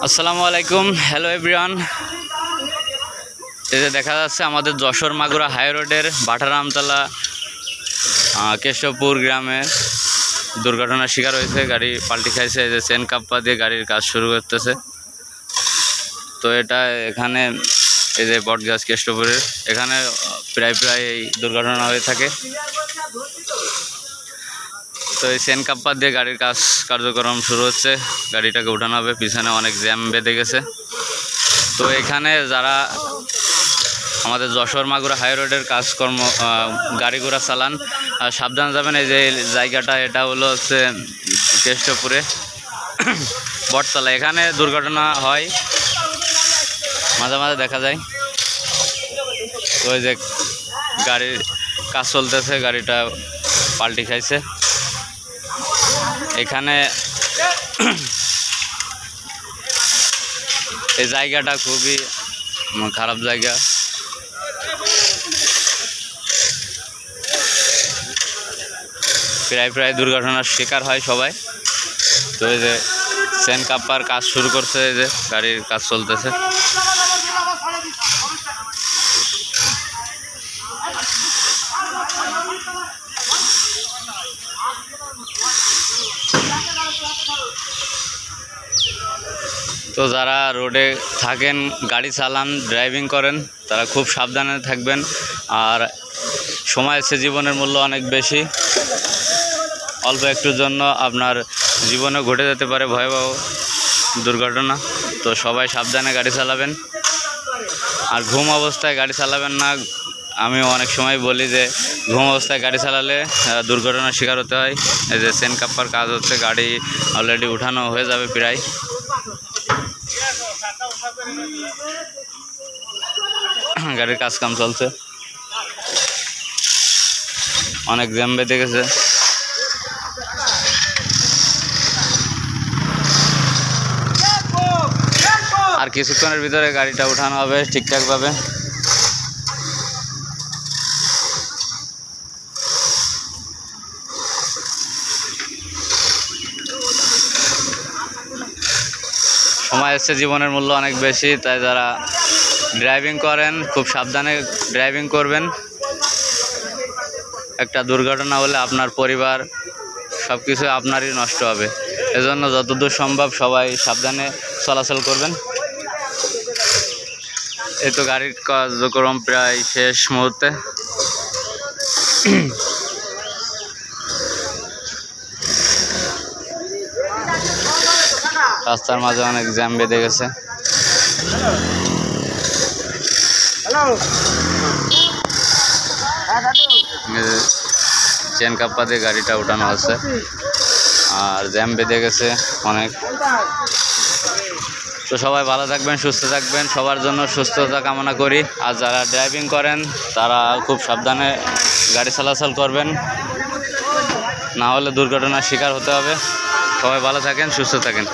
আসসালামু আলাইকুম, hello everyone. এই যে দেখা যাচ্ছে আমাদের যশোর মাগুরা হাই রোডের বাটারামতলা কেশবপুর গ্রামে দুর্ঘটনার শিকার হয়েছে, গাড়ি পাল্টি খাইছে। এই যে চেন কাপ্পা দিয়ে গাড়ির কাজ শুরু করতেছে। তো এটা এখানে এই যে বটগাছ কেষ্টপুরের এখানে প্রায় এই দুর্ঘটনা হয়ে থাকে। তো এই চেন কাপ্পা দিয়ে গাড়ির কার্যক্রম শুরু হচ্ছে, গাড়িটাকে উঠানো হবে। পিছনে অনেক জ্যাম বেঁধে গেছে। তো এখানে যারা আমাদের যশোর মাগুরা হাই রোডের কাজকর্ম গাড়ি ঘোড়া চালান সাবধান যাবেন। এই যে জায়গাটা এটা হচ্ছে কেষ্টপুরে বটতলা। এখানে দুর্ঘটনা হয় মাঝে মাঝে দেখা যায়। তো এই যে গাড়ির কাজ চলতেছে, গাড়িটা পাল্টি খাইছে। এখানে এই জায়গাটা খুবই খারাপ জায়গা। প্রায় দুর্ঘটনার শিকার হয় সবাই। তো এই যে চেন কাপ্পার কাজ শুরু করছে, এই যে গাড়ির কাজ চলতেছে। তো যারা রোডে থাকেন, গাড়ি চালান, ড্রাইভিং করেন, তারা খুব সাবধানে থাকবেন। আর সময় আছে, জীবনের মূল্য অনেক বেশি। অল্প একটুর জন্য আপনার জীবনে ঘটে যেতে পারে ভয়াবহ দুর্ঘটনা। তো সবাই সাবধানে গাড়ি চালাবেন। আর ঘুম অবস্থায় গাড়ি চালাবেন না। আমি অনেক সময় বলি যে ঘুম অবস্থায় গাড়ি চালালে দুর্ঘটনার শিকার হতে হয়। এই যে চেন কাপ্পার কাজ হচ্ছে, গাড়ি অলরেডি উঠানো হয়ে যাবে প্রায়। গাড়ির কাজ কাম চলছে, অনেক জ্যাম বেঁধে গেছে। আর কিছুক্ষণের ভিতরে গাড়িটা উঠানো হবে ঠিকঠাকভাবে। সময় এসছে, জীবনের মূল্য অনেক বেশি। তাই যারা ড্রাইভিং করেন খুব সাবধানে ড্রাইভিং করবেন। একটা দুর্ঘটনা হলে আপনার পরিবার সব কিছু আপনারই নষ্ট হবে। এজন্য যতদূর সম্ভব সবাই সাবধানে চলাচল করবেন। এই তো গাড়ির কার্যক্রম প্রায় শেষ মুহূর্তে। রাস্তার মাঝে অনেক জ্যাম বেঁধে গেছে। চেন কাপ্পা দিয়ে গাড়িটা উঠানো আছে, আর জ্যাম বেঁধে গেছে অনেক। তো সবাই ভালো থাকবেন, সুস্থ থাকবেন, সবার জন্য সুস্থতা কামনা করি। আর যারা ড্রাইভিং করেন তারা খুব সাবধানে গাড়ি চলাচল করবেন, না হলে দুর্ঘটনার শিকার হতে হবে। সবাই ভালো থাকেন, সুস্থ থাকেন।